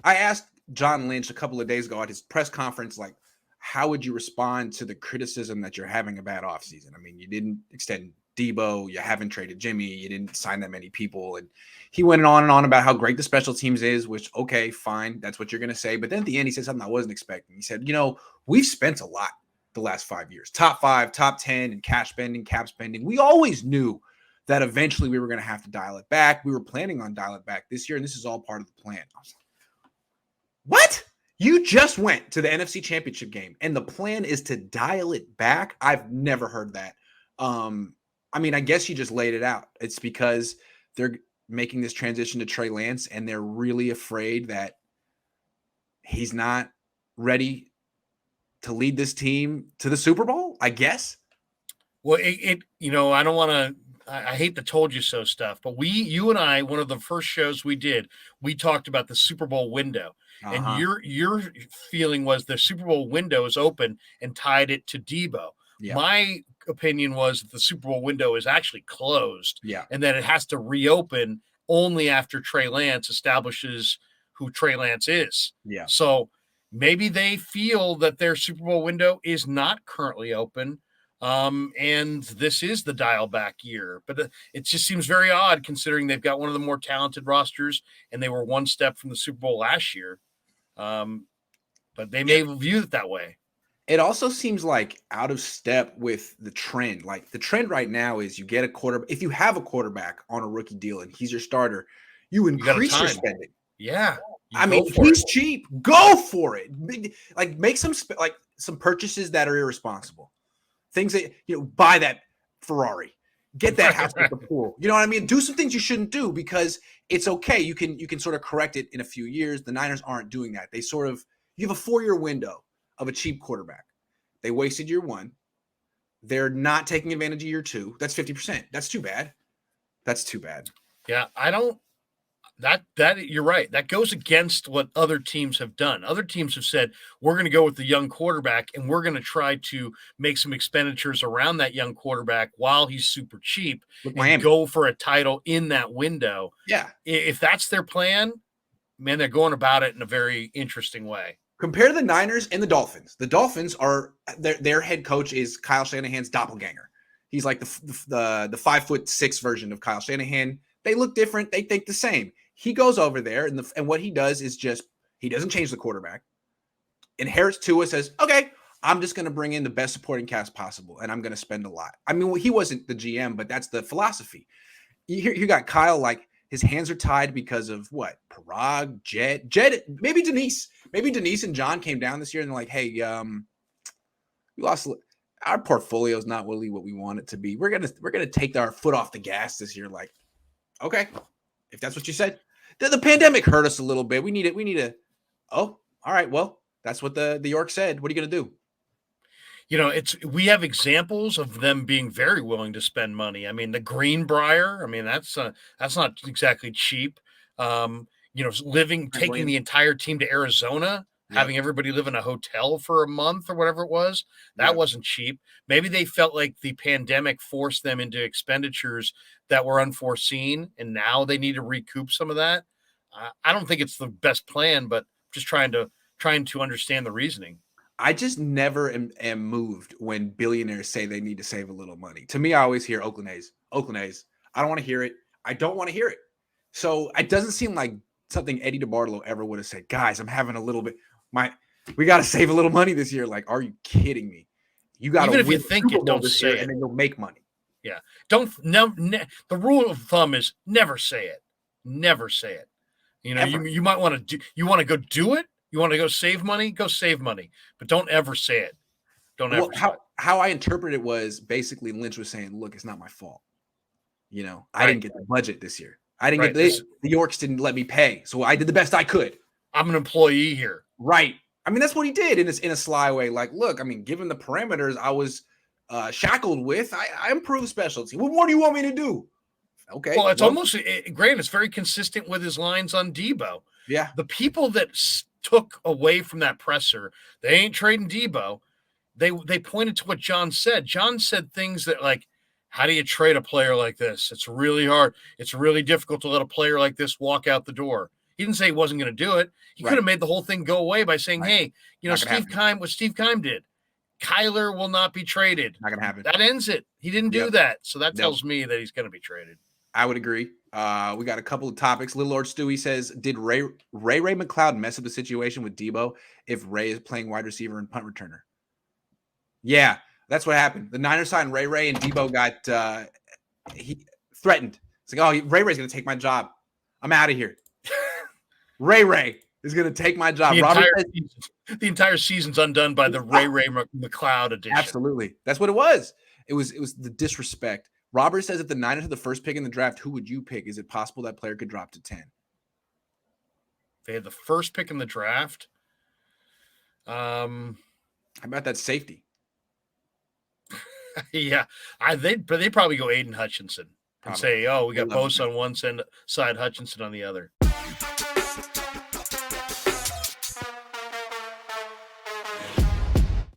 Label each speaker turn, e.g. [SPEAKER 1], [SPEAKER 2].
[SPEAKER 1] I asked John Lynch a couple of days ago at his press conference, like, how would you respond to the criticism that you're having a bad offseason? I mean, you didn't extend Debo, you haven't traded Jimmy, you didn't sign that many people. And he went on and on about how great the special teams is, which, okay, fine, that's what you're going to say. But then at the end, he said something I wasn't expecting. He said, we've spent a lot the last 5 years, top 5, top 10 in cash spending, cap spending. We always knew that eventually we were going to have to dial it back. We were planning on dial it back this year, and this is all part of the plan. I was like, what? You just went to the NFC Championship game, and the plan is to dial it back? I've never heard that. I mean, I guess you just laid it out. It's because they're making this transition to Trey Lance, and they're really afraid that he's not ready to lead this team to the Super Bowl, I guess.
[SPEAKER 2] Well, I don't want to. I hate the told you so stuff, but you and I, one of the first shows we did, we talked about the Super Bowl window, and your feeling was the Super Bowl window is open and tied it to Debo. Yeah. My opinion was that the Super Bowl window is actually closed, and that it has to reopen only after Trey Lance establishes who Trey Lance is.
[SPEAKER 1] Yeah.
[SPEAKER 2] So maybe they feel that their Super Bowl window is not currently open. And this is the dial back year, but it just seems very odd considering they've got one of the more talented rosters and they were one step from the Super Bowl last year. But they may view it that way.
[SPEAKER 1] It also seems like out of step with the trend. Like the trend right now is you get a quarterback. If you have a quarterback on a rookie deal and he's your starter, you increase your spending.
[SPEAKER 2] Yeah.
[SPEAKER 1] I mean, he's cheap. Go for it. Like make some purchases that are irresponsible. Things that, buy that Ferrari, get that house at the pool. You know what I mean? Do some things you shouldn't do because it's okay. You can sort of correct it in a few years. The Niners aren't doing that. You have a 4-year window of a cheap quarterback. They wasted year 1. They're not taking advantage of year 2. That's 50%. That's too bad.
[SPEAKER 2] Yeah, I don't. That you're right. That goes against what other teams have done. Other teams have said, we're going to go with the young quarterback and we're going to try to make some expenditures around that young quarterback while he's super cheap and go for a title in that window.
[SPEAKER 1] Yeah.
[SPEAKER 2] If that's their plan, man, they're going about it in a very interesting way.
[SPEAKER 1] Compare the Niners and the Dolphins. The Dolphins are their head coach is Kyle Shanahan's doppelganger. He's like the 5'6" version of Kyle Shanahan. They look different. They think the same. He goes over there, and what he does is he doesn't change the quarterback. Inherits Tua, says, okay, I'm just going to bring in the best supporting cast possible, and I'm going to spend a lot. I mean, he wasn't the GM, but that's the philosophy. You got Kyle, like, his hands are tied because of what? Parag, Jed, maybe Denise. Maybe Denise and John came down this year, and they're like, hey, we lost – our portfolio is not really what we want it to be. We're gonna take our foot off the gas this year. Like, okay, if that's what you said. The pandemic hurt us a little bit. We need it. Oh, all right. Well, that's what the York said. What are you going to
[SPEAKER 2] do? We have examples of them being very willing to spend money. I mean, the Greenbrier. I mean, that's not exactly cheap. Taking the entire team to Arizona, having everybody live in a hotel for a month or whatever it was, that wasn't cheap. Maybe they felt like the pandemic forced them into expenditures that were unforeseen, and now they need to recoup some of that. I don't think it's the best plan, but just trying to understand the reasoning.
[SPEAKER 1] I just never am moved when billionaires say they need to save a little money. To me, I always hear Oakland A's. I don't want to hear it. I don't want to hear it. So it doesn't seem like something Eddie DeBartolo ever would have said. Guys, I'm having a little bit. We got to save a little money this year. Like, are you kidding me? You got to
[SPEAKER 2] even if you think it, don't say it,
[SPEAKER 1] and then you'll make money.
[SPEAKER 2] Yeah, the rule of thumb is never say it. Never say it. You might want to do. You want to go do it. You want to go save money. Go save money, but don't ever say it. Don't ever.
[SPEAKER 1] How I interpreted it was basically Lynch was saying, "Look, it's not my fault. I didn't get the budget this year. I didn't get the Yorks didn't let me pay, so I did the best I could.
[SPEAKER 2] I'm an employee here."
[SPEAKER 1] Right. I mean, that's what he did in a sly way. Like, look, I mean, given the parameters I was shackled with, I improved specialty. What more do you want me to do? Okay.
[SPEAKER 2] Well, it's almost Grant. It's very consistent with his lines on Debo.
[SPEAKER 1] Yeah.
[SPEAKER 2] The people that took away from that presser, they ain't trading Debo. They pointed to what John said. John said things that like, how do you trade a player like this? It's really hard. It's really difficult to let a player like this walk out the door. He didn't say he wasn't going to do it. He could have made the whole thing go away by saying, hey, what Steve Keim did. Kyler will not be traded.
[SPEAKER 1] Not going to happen.
[SPEAKER 2] That ends it. He didn't do that. So that tells me that he's going to be traded.
[SPEAKER 1] I would agree. We got a couple of topics. Little Lord Stewie says, did Ray McLeod mess up the situation with Debo if Ray is playing wide receiver and punt returner? Yeah, that's what happened. The Niners signed Ray and Debo got he threatened. It's like, oh, Ray's going to take my job. I'm out of here. Ray is going to take my job.
[SPEAKER 2] The entire season's undone by the Ray McLeod edition.
[SPEAKER 1] Absolutely. That's what it was. It was the disrespect. Robert says if the Niners had the first pick in the draft, who would you pick? Is it possible that player could drop to 10?
[SPEAKER 2] They had the first pick in the draft.
[SPEAKER 1] How about that safety?
[SPEAKER 2] Yeah. They'd probably go Aiden Hutchinson and say, oh, we got Bosa on one side, Hutchinson on the other.